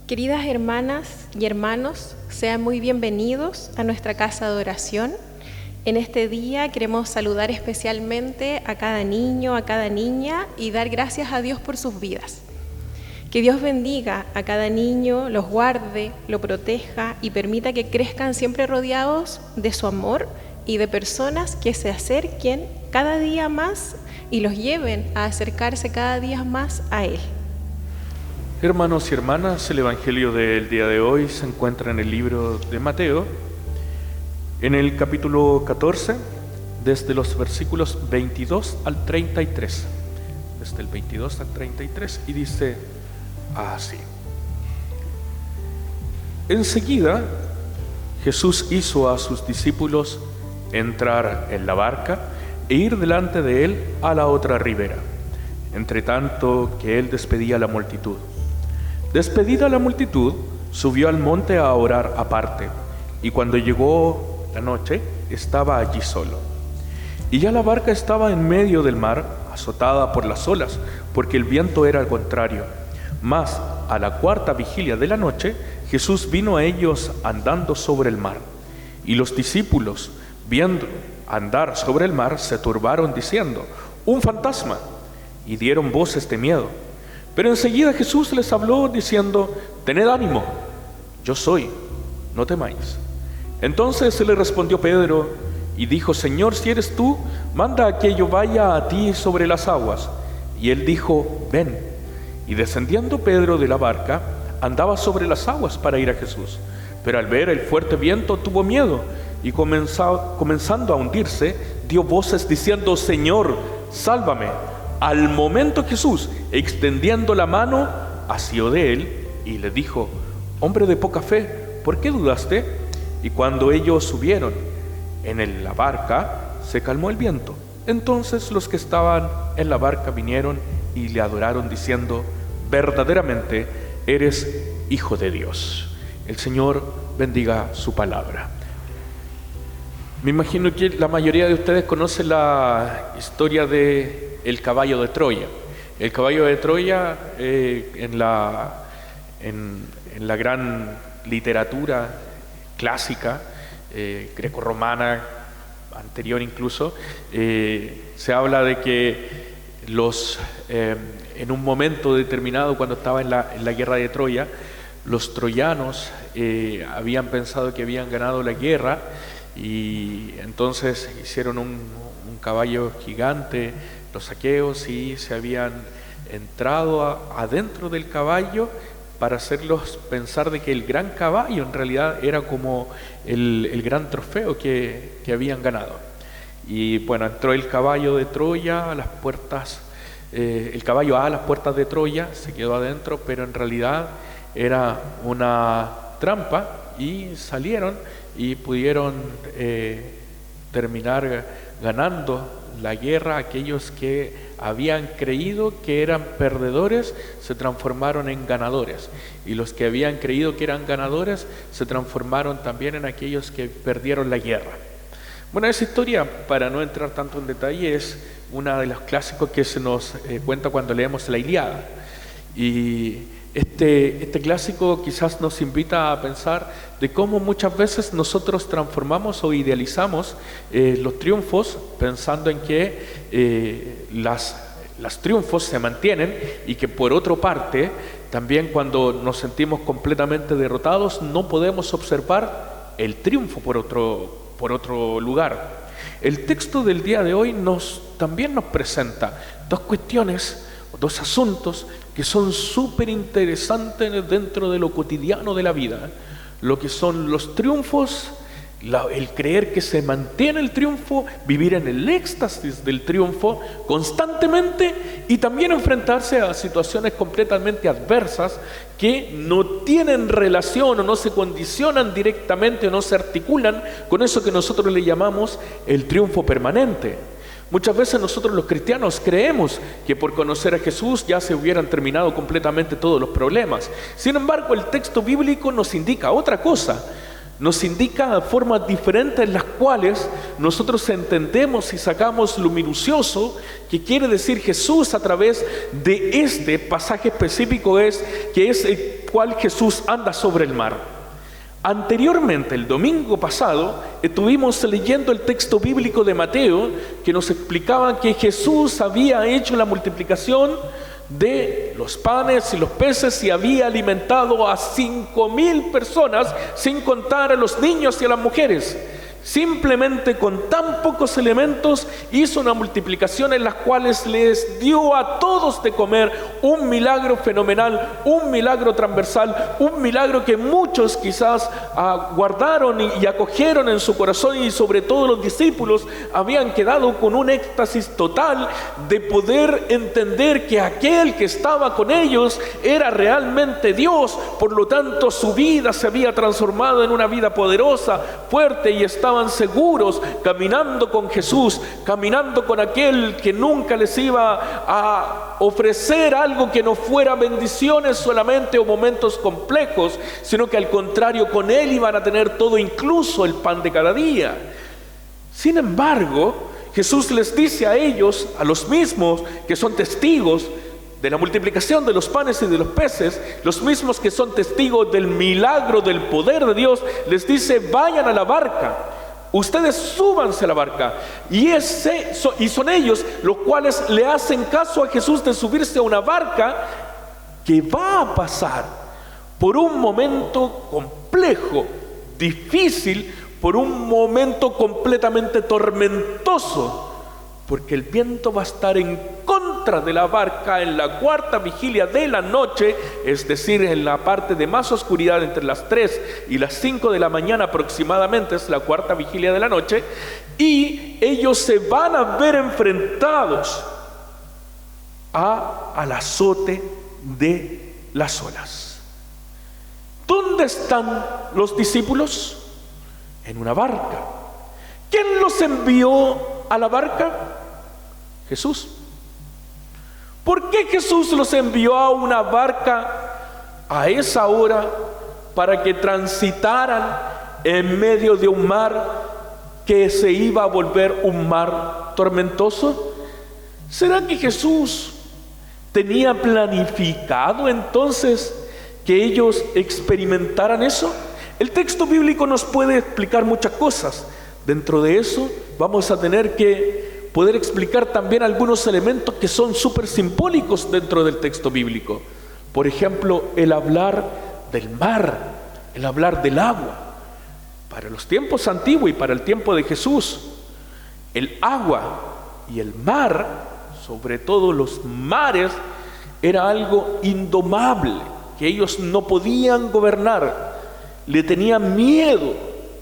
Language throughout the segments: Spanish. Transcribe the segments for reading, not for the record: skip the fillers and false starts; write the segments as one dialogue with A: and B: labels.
A: Queridas hermanas y hermanos, sean muy bienvenidos a nuestra casa de oración. En este día queremos saludar especialmente a cada niño, a cada niña y dar gracias a Dios por sus vidas. Que Dios bendiga a cada niño, los guarde, lo proteja y permita que crezcan siempre rodeados de su amor y de personas que se acerquen cada día más y los lleven a acercarse cada día más a Él.
B: Hermanos y hermanas, el Evangelio del día de hoy se encuentra en el libro de Mateo, en el capítulo 14, desde los versículos 22 al 33. Desde el 22 al 33, y dice así. Enseguida, Jesús hizo a sus discípulos entrar en la barca e ir delante de él a la otra ribera, entre tanto que él despedía a la multitud. Despedida la multitud, subió al monte a orar aparte, y cuando llegó la noche, estaba allí solo. Y ya la barca estaba en medio del mar, azotada por las olas, porque el viento era al contrario. Mas, a la cuarta vigilia de la noche, Jesús vino a ellos andando sobre el mar. Y los discípulos, viendo andar sobre el mar, se turbaron diciendo: ¡un fantasma! Y dieron voces de miedo. Pero enseguida Jesús les habló diciendo: tened ánimo, yo soy, no temáis. Entonces se le respondió Pedro y dijo: Señor, si eres tú, manda a que yo vaya a ti sobre las aguas. Y él dijo: ven. Y descendiendo Pedro de la barca, andaba sobre las aguas para ir a Jesús. Pero al ver el fuerte viento tuvo miedo y comenzando a hundirse, dio voces diciendo: Señor, sálvame. Al momento Jesús, extendiendo la mano, asió de él y le dijo: hombre de poca fe, ¿por qué dudaste? Y cuando ellos subieron en la barca, se calmó el viento. Entonces los que estaban en la barca vinieron y le adoraron diciendo: verdaderamente eres Hijo de Dios. El Señor bendiga su palabra. Me imagino que la mayoría de ustedes conocen la historia de el caballo de Troya. El caballo de Troya, en la gran literatura clásica, grecorromana, anterior incluso, se habla de que en un momento determinado, cuando estaba en la guerra de Troya, los troyanos habían pensado que habían ganado la guerra, y entonces hicieron un caballo gigante, los aqueos, y se habían entrado adentro del caballo para hacerlos pensar de que el gran caballo en realidad era como el gran trofeo que habían ganado. Y bueno, entró el caballo de Troya a las puertas, el caballo a las puertas de Troya, se quedó adentro, pero en realidad era una trampa, y salieron y pudieron terminar ganando la guerra. Aquellos que habían creído que eran perdedores se transformaron en ganadores, y los que habían creído que eran ganadores se transformaron también en aquellos que perdieron la guerra. Bueno, esa historia, para no entrar tanto en detalle, es una de los clásicos que se nos cuenta cuando leemos la Ilíada. Y este clásico quizás nos invita a pensar de cómo muchas veces nosotros transformamos o idealizamos los triunfos, pensando en que los triunfos se mantienen, y que por otra parte, también cuando nos sentimos completamente derrotados, no podemos observar el triunfo por otro lugar. El texto del día de hoy también nos presenta dos cuestiones, dos asuntos que son súper interesantes dentro de lo cotidiano de la vida: lo que son los triunfos, el creer que se mantiene el triunfo, vivir en el éxtasis del triunfo constantemente, y también enfrentarse a situaciones completamente adversas que no tienen relación o no se condicionan directamente o no se articulan con eso que nosotros le llamamos el triunfo permanente. Muchas veces nosotros los cristianos creemos que por conocer a Jesús ya se hubieran terminado completamente todos los problemas. Sin embargo, el texto bíblico nos indica otra cosa. nos indica formas diferentes en las cuales nosotros entendemos y sacamos lo minucioso que quiere decir Jesús a través de este pasaje específico, que es el cual Jesús anda sobre el mar. Anteriormente, el domingo pasado, estuvimos leyendo el texto bíblico de Mateo que nos explicaba que Jesús había hecho la multiplicación de los panes y los peces y había alimentado a 5,000 personas, sin contar a los niños y a las mujeres. Simplemente con tan pocos elementos hizo una multiplicación en las cuales les dio a todos de comer, un milagro fenomenal, un milagro transversal, un milagro que muchos quizás guardaron y acogieron en su corazón, y sobre todo los discípulos habían quedado con un éxtasis total de poder entender que aquel que estaba con ellos era realmente Dios. Por lo tanto, su vida se había transformado en una vida poderosa, fuerte, y estaban seguros caminando con Jesús, caminando con aquel que nunca les iba a ofrecer algo que no fuera bendiciones solamente o momentos complejos, sino que al contrario, con él iban a tener todo, incluso el pan de cada día. Sin embargo, Jesús les dice a ellos, a los mismos que son testigos de la multiplicación de los panes y de los peces, los mismos que son testigos del milagro del poder de Dios, les dice: vayan a la barca, ustedes súbanse a la barca. Y son ellos los cuales le hacen caso a Jesús de subirse a una barca que va a pasar por un momento complejo, difícil, por un momento completamente tormentoso, porque el viento va a estar en contra de la barca en la cuarta vigilia de la noche, es decir, en la parte de más oscuridad, entre las 3 y las 5 de la mañana aproximadamente, es la cuarta vigilia de la noche, y ellos se van a ver enfrentados al azote de las olas. ¿Dónde están los discípulos? En una barca. ¿Quién los envió a la barca? Jesús. ¿Por qué Jesús los envió a una barca a esa hora para que transitaran en medio de un mar que se iba a volver un mar tormentoso? ¿Será que Jesús tenía planificado entonces que ellos experimentaran eso? El texto bíblico nos puede explicar muchas cosas. Dentro de eso vamos a tener que poder explicar también algunos elementos que son súper simbólicos dentro del texto bíblico. Por ejemplo, el hablar del mar, el hablar del agua. Para los tiempos antiguos y para el tiempo de Jesús, el agua y el mar, sobre todo los mares, era algo indomable, que ellos no podían gobernar. Le tenían miedo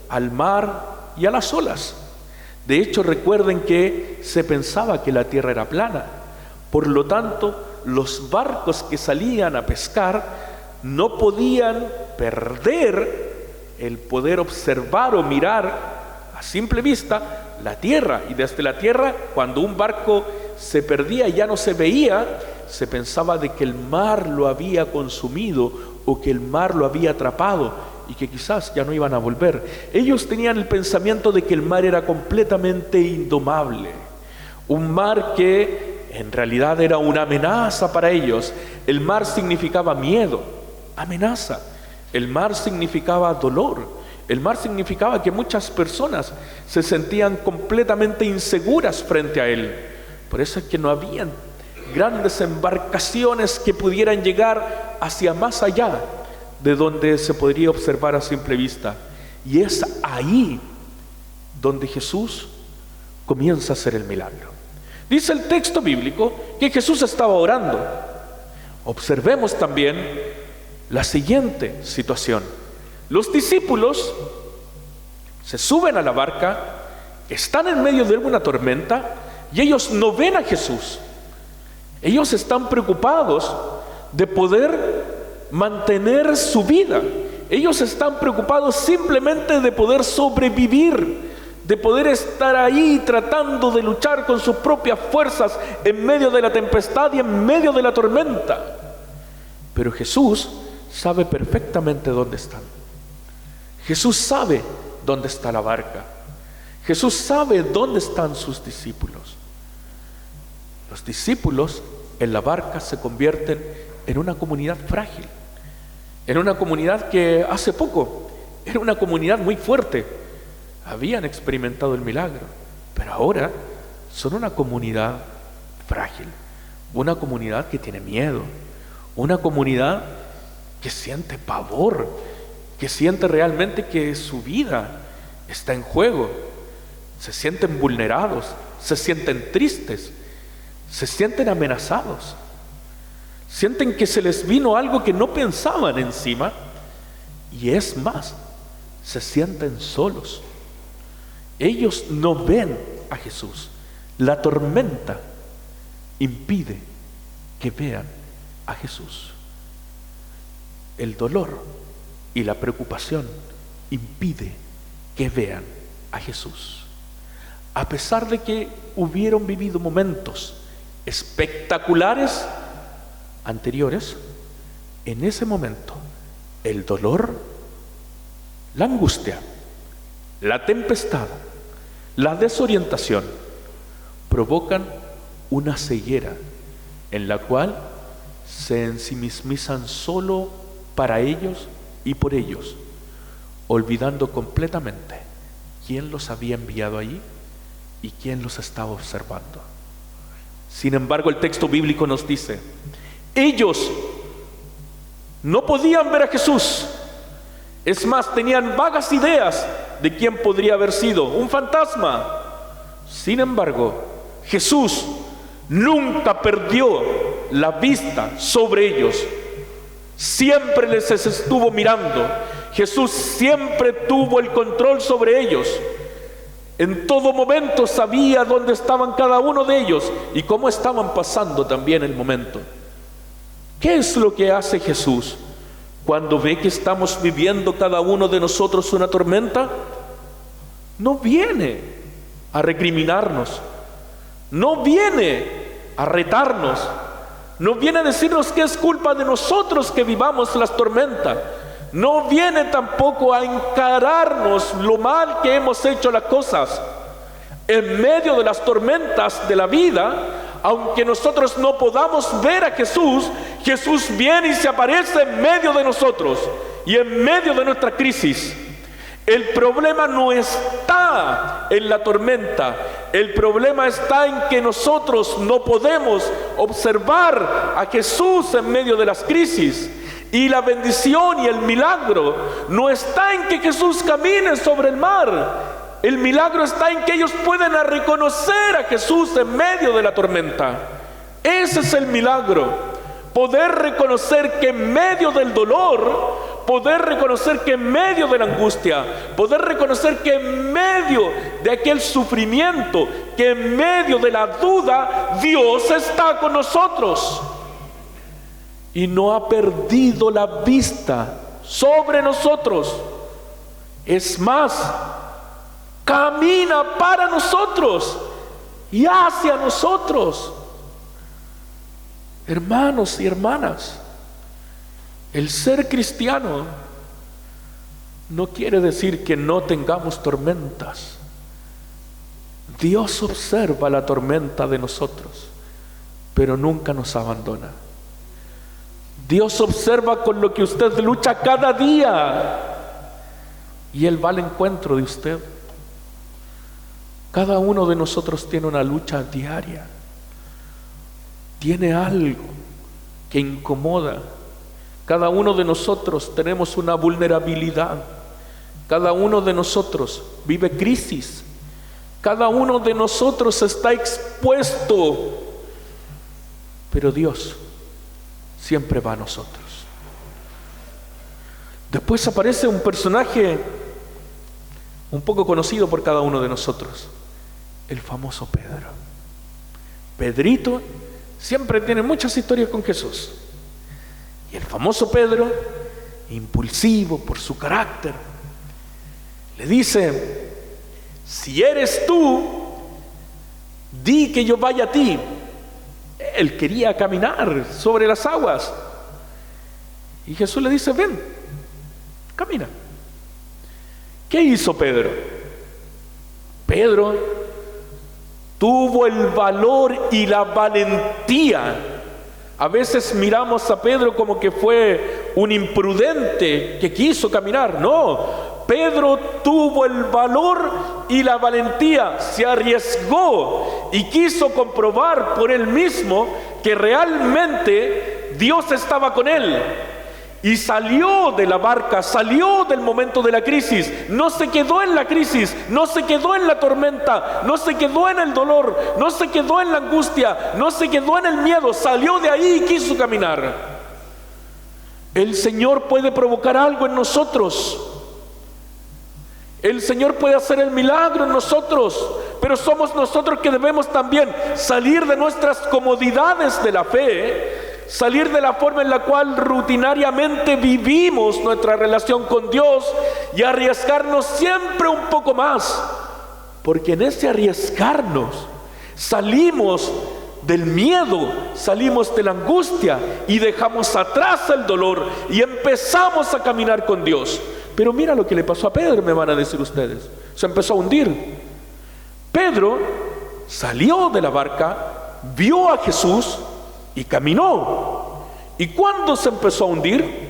B: al mar y a las olas. De hecho, recuerden que se pensaba que la tierra era plana. Por lo tanto, los barcos que salían a pescar no podían perder el poder observar o mirar a simple vista la tierra. Y desde la tierra, cuando un barco se perdía y ya no se veía, se pensaba de que el mar lo había consumido o que el mar lo había atrapado y que quizás ya no iban a volver. Ellos tenían el pensamiento de que el mar era completamente indomable, un mar que en realidad era una amenaza para ellos. El mar significaba miedo, amenaza. El mar significaba dolor. El mar significaba que muchas personas se sentían completamente inseguras frente a él. Por eso es que no habían grandes embarcaciones que pudieran llegar hacia más allá de donde se podría observar a simple vista. Y es ahí donde Jesús comienza a hacer el milagro. Dice el texto bíblico que Jesús estaba orando. Observemos también la siguiente situación. Los discípulos se suben a la barca, están en medio de una tormenta y ellos no ven a Jesús. Ellos están preocupados de poder mantener su vida. Ellos están preocupados simplemente de poder sobrevivir, de poder estar ahí tratando de luchar con sus propias fuerzas en medio de la tempestad y en medio de la tormenta. Pero Jesús sabe perfectamente dónde están. Jesús sabe dónde está la barca. Jesús sabe dónde están sus discípulos. Los discípulos en la barca se convierten en una comunidad frágil, en una comunidad que hace poco era una comunidad muy fuerte. Habían experimentado el milagro, pero ahora son una comunidad frágil, una comunidad que tiene miedo, una comunidad que siente pavor, que siente realmente que su vida está en juego. Se sienten vulnerados, se sienten tristes, se sienten amenazados, sienten que se les vino algo que no pensaban encima, y es más, se sienten solos. Ellos no ven a Jesús. La tormenta impide que vean a Jesús. El dolor y la preocupación impide que vean a Jesús. A pesar de que hubieron vivido momentos espectaculares anteriores, en ese momento el dolor, la angustia, la tempestad, la desorientación provocan una ceguera en la cual se ensimismizan solo para ellos y por ellos, olvidando completamente quién los había enviado allí y quién los estaba observando. Sin embargo, el texto bíblico nos dice: ellos no podían ver a Jesús. Es más, tenían vagas ideas de quién podría haber sido, un fantasma. Sin embargo, Jesús nunca perdió la vista sobre ellos. Siempre les estuvo mirando. Jesús siempre tuvo el control sobre ellos. En todo momento sabía dónde estaban cada uno de ellos y cómo estaban pasando también el momento. ¿Qué es lo que hace Jesús cuando ve que estamos viviendo cada uno de nosotros una tormenta? No viene a recriminarnos, no viene a retarnos, no viene a decirnos que es culpa de nosotros que vivamos las tormentas. No viene tampoco a encararnos lo mal que hemos hecho las cosas. En medio de las tormentas de la vida, aunque nosotros no podamos ver a Jesús, Jesús viene y se aparece en medio de nosotros y en medio de nuestra crisis. El problema no está en la tormenta, el problema está en que nosotros no podemos observar a Jesús en medio de las crisis. Y la bendición y el milagro no está en que Jesús camine sobre el mar. El milagro está en que ellos pueden reconocer a Jesús en medio de la tormenta. Ese es el milagro. Poder reconocer que en medio del dolor, poder reconocer que en medio de la angustia, poder reconocer que en medio de aquel sufrimiento, que en medio de la duda, Dios está con nosotros. Y no ha perdido la vista sobre nosotros. Es más, camina para nosotros y hacia nosotros. Hermanos y hermanas, el ser cristiano no quiere decir que no tengamos tormentas. Dios observa la tormenta de nosotros, pero nunca nos abandona. Dios observa con lo que usted lucha cada día y Él va al encuentro de usted. Cada uno de nosotros tiene una lucha diaria, tiene algo que incomoda. Cada uno de nosotros tenemos una vulnerabilidad. Cada uno de nosotros vive crisis. Cada uno de nosotros está expuesto. Pero Dios siempre va a nosotros. Después aparece un personaje un poco conocido por cada uno de nosotros, el famoso Pedro. Pedrito siempre tiene muchas historias con Jesús. Y el famoso Pedro, impulsivo por su carácter, le dice: si eres tú, di que yo vaya a ti. Él quería caminar sobre las aguas. Y Jesús le dice: ven, camina. ¿Qué hizo Pedro? Pedro tuvo el valor y la valentía. A veces miramos a Pedro como que fue un imprudente que quiso caminar. No, Pedro tuvo el valor y la valentía, se arriesgó y quiso comprobar por él mismo que realmente Dios estaba con él. Y salió de la barca, salió del momento de la crisis, no se quedó en la crisis, no se quedó en la tormenta, no se quedó en el dolor, no se quedó en la angustia, no se quedó en el miedo, salió de ahí y quiso caminar. El Señor puede provocar algo en nosotros. El Señor puede hacer el milagro en nosotros, pero somos nosotros que debemos también salir de nuestras comodidades de la fe, salir de la forma en la cual rutinariamente vivimos nuestra relación con Dios y arriesgarnos siempre un poco más, porque en ese arriesgarnos salimos del miedo, salimos de la angustia y dejamos atrás el dolor y empezamos a caminar con Dios. Pero mira lo que le pasó a Pedro, me van a decir ustedes. Se empezó a hundir. Pedro salió de la barca, vio a Jesús y caminó. ¿Y cuándo se empezó a hundir?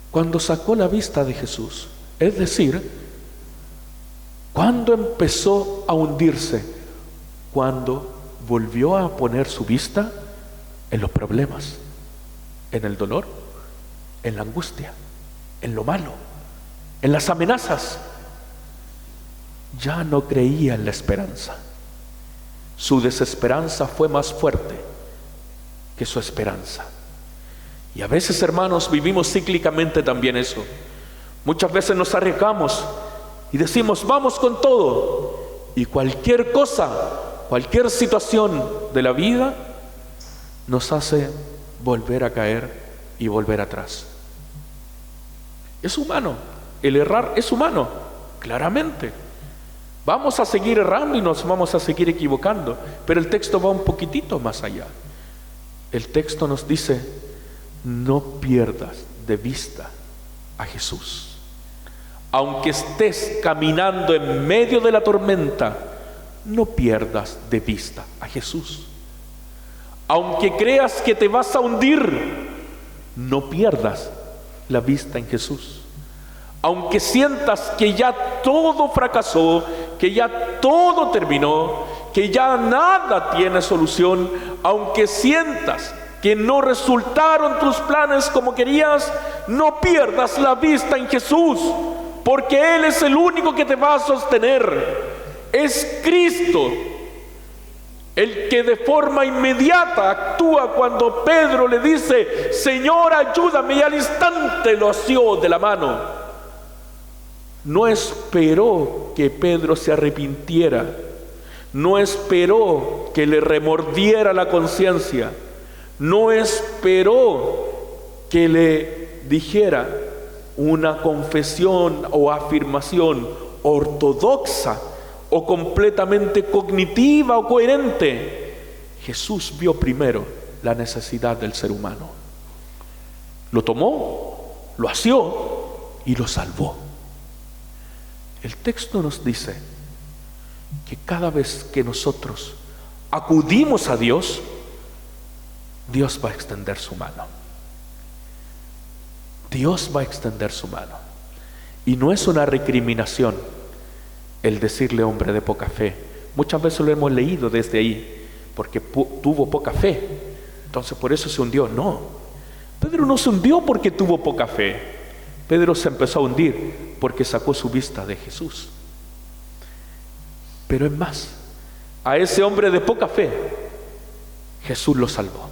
B: Cuando sacó la vista de Jesús. Es decir, ¿cuándo empezó a hundirse? Cuando volvió a poner su vista en los problemas, en el dolor, en la angustia, en lo malo, en las amenazas. Ya no creía en la esperanza. Su desesperanza fue más fuerte que su esperanza. Y a veces, hermanos, vivimos cíclicamente también eso. Muchas veces nos arriesgamos y decimos, vamos con todo. Y cualquier cosa, cualquier situación de la vida nos hace volver a caer y volver atrás. Es humano, el errar es humano, claramente. Vamos a seguir errando y nos vamos a seguir equivocando, pero el texto va un poquitito más allá. El texto nos dice, no pierdas de vista a Jesús. Aunque estés caminando en medio de la tormenta, no pierdas de vista a Jesús. Aunque creas que te vas a hundir, no pierdas la vista en Jesús. Aunque sientas que ya todo fracasó, que ya todo terminó, que ya nada tiene solución, aunque sientas que no resultaron tus planes como querías, no pierdas la vista en Jesús, porque Él es el único que te va a sostener. Es Cristo el que de forma inmediata actúa cuando Pedro le dice, Señor, ayúdame, y al instante lo asió de la mano. No esperó que Pedro se arrepintiera, no esperó que le remordiera la conciencia, no esperó que le dijera una confesión o afirmación ortodoxa o completamente cognitiva o coherente. Jesús vio primero la necesidad del ser humano, lo tomó, lo asió y lo salvó. El texto nos dice que cada vez que nosotros acudimos a Dios, Dios va a extender su mano. Dios va a extender su mano. Y no es una recriminación el decirle hombre de poca fe. Muchas veces lo hemos leído desde ahí, porque tuvo poca fe, entonces por eso se hundió. No, Pedro no se hundió porque tuvo poca fe. Pedro se empezó a hundir porque sacó su vista de Jesús. Pero es más, a ese hombre de poca fe Jesús lo salvó.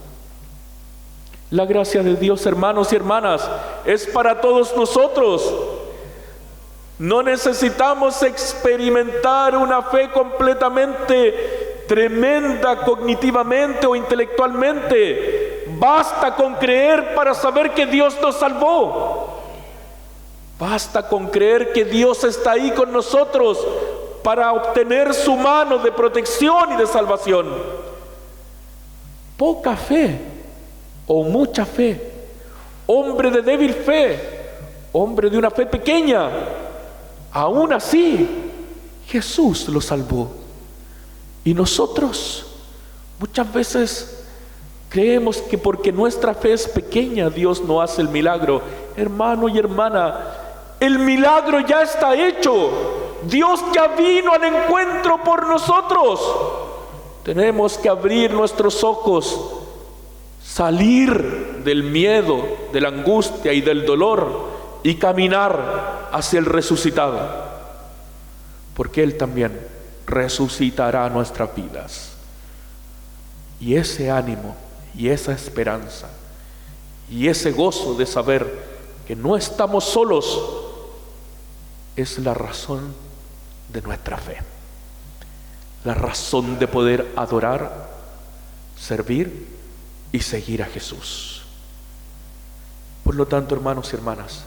B: La gracia de Dios, hermanos y hermanas, es para todos nosotros. No necesitamos experimentar una fe completamente tremenda cognitivamente o intelectualmente. Basta con creer para saber que Dios nos salvó. Basta con creer que Dios está ahí con nosotros para obtener su mano de protección y de salvación. Poca fe o mucha fe, hombre de débil fe, hombre de una fe pequeña, Aún así, Jesús lo salvó. Y nosotros muchas veces creemos que porque nuestra fe es pequeña, Dios no hace el milagro. Hermano y hermana, el milagro ya está hecho. Dios ya vino al encuentro por nosotros. Tenemos que abrir nuestros ojos, salir del miedo, de la angustia y del dolor y caminar hacia el resucitado, porque Él también resucitará nuestras vidas. Y ese ánimo y esa esperanza y ese gozo de saber que no estamos solos es la razón de nuestra fe, la razón de poder adorar, servir y seguir a Jesús. Por lo tanto, hermanos y hermanas,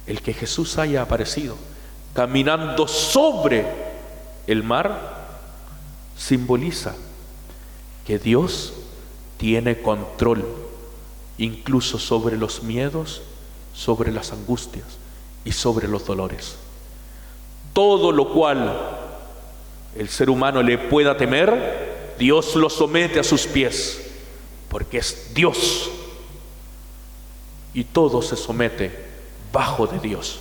B: el que Jesús haya aparecido caminando sobre el mar simboliza que Dios tiene control incluso sobre los miedos, sobre las angustias y sobre los dolores. Todo lo cual el ser humano le pueda temer, Dios lo somete a sus pies, porque es Dios, y todo se somete bajo de Dios.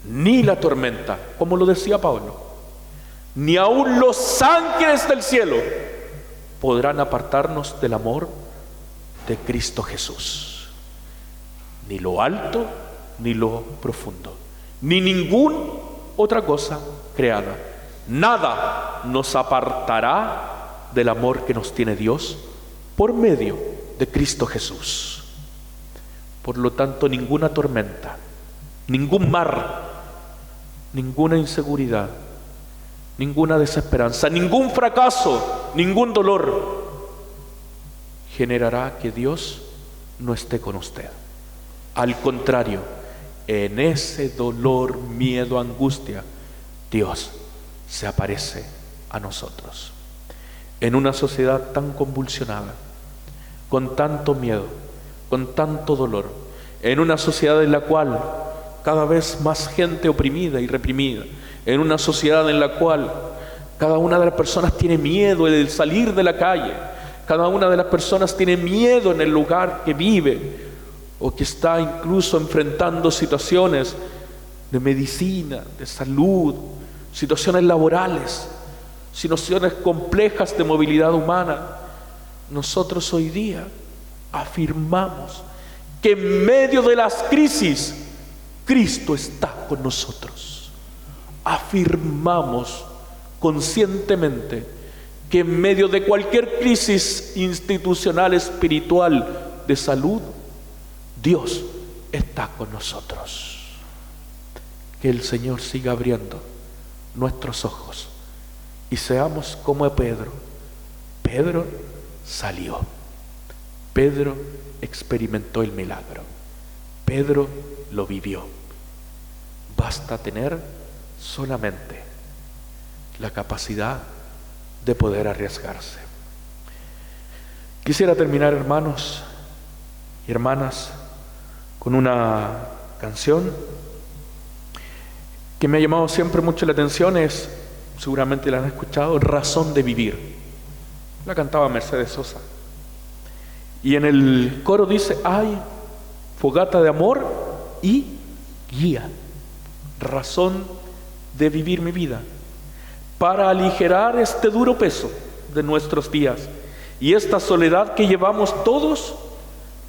B: Ni la tormenta, como lo decía Pablo, ni aun los ángeles del cielo podrán apartarnos del amor de Cristo Jesús. Ni lo alto, ni lo profundo, ni ninguna otra cosa creada. Nada nos apartará del amor que nos tiene Dios por medio de Cristo Jesús. Por lo tanto, ninguna tormenta, ningún mar, ninguna inseguridad, ninguna desesperanza, ningún fracaso, ningún dolor generará que Dios no esté con usted. Al contrario, en ese dolor, miedo, angustia, Dios se aparece a nosotros. En una sociedad tan convulsionada, con tanto miedo, con tanto dolor, en una sociedad en la cual cada vez más gente oprimida y reprimida, en una sociedad en la cual cada una de las personas tiene miedo de salir de la calle, cada una de las personas tiene miedo en el lugar que vive o que está incluso enfrentando situaciones de medicina, de salud, situaciones laborales, situaciones complejas de movilidad humana. Nosotros hoy día afirmamos que en medio de las crisis Cristo está con nosotros. Afirmamos conscientemente que en medio de cualquier crisis institucional, espiritual, de salud, Dios está con nosotros. Que el Señor siga abriendo nuestros ojos y seamos como Pedro. Pedro salió. Pedro experimentó el milagro. Pedro lo vivió. Basta tener solamente la capacidad de poder arriesgarse. Quisiera terminar, hermanos y hermanas, con una canción que me ha llamado siempre mucho la atención. Es, seguramente la han escuchado, Razón de Vivir. La cantaba Mercedes Sosa. Y en el coro dice: hay fogata de amor y guía, razón de vivir mi vida, para aligerar este duro peso de nuestros días y esta soledad que llevamos todos,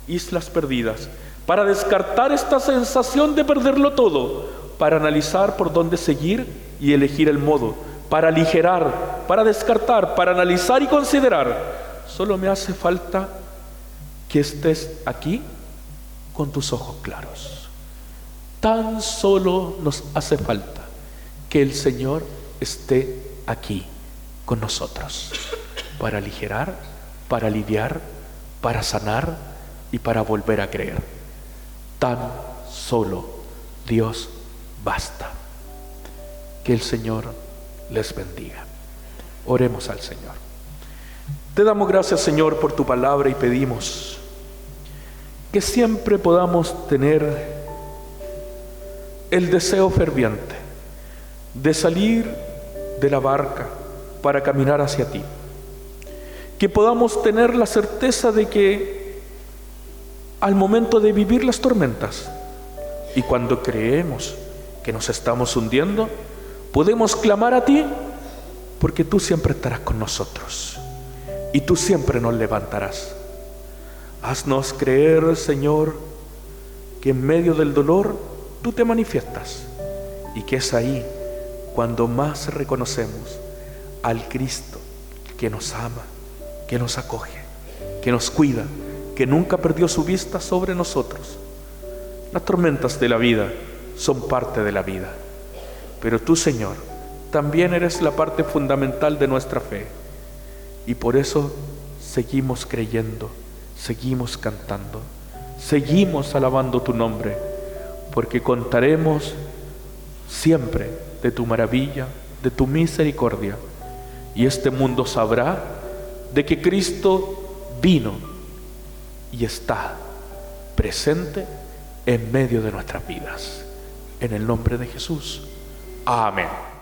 B: islas perdidas, para descartar esta sensación de perderlo todo, para analizar por dónde seguir y elegir el modo, para aligerar, para descartar, para analizar y considerar. Solo me hace falta que estés aquí con tus ojos claros. Tan solo nos hace falta que el Señor esté aquí con nosotros para aligerar, para aliviar, para sanar y para volver a creer. Tan solo Dios basta. Que el Señor les bendiga. Oremos al Señor. Te damos gracias, Señor, por tu palabra y pedimos que siempre podamos tener el deseo ferviente de salir de la barca para caminar hacia ti. Que podamos tener la certeza de que al momento de vivir las tormentas y cuando creemos que nos estamos hundiendo, podemos clamar a ti, porque tú siempre estarás con nosotros y tú siempre nos levantarás. Haznos creer, Señor, que en medio del dolor tú te manifiestas y que es ahí cuando más reconocemos al Cristo que nos ama, que nos acoge, que nos cuida, que nunca perdió su vista sobre nosotros. Las tormentas de la vida son parte de la vida, pero tú, Señor, también eres la parte fundamental de nuestra fe, y por eso seguimos creyendo, seguimos cantando, seguimos alabando tu nombre, porque contaremos siempre de tu maravilla, de tu misericordia, y este mundo sabrá de que Cristo vino y está presente en medio de nuestras vidas. En el nombre de Jesús. Amén.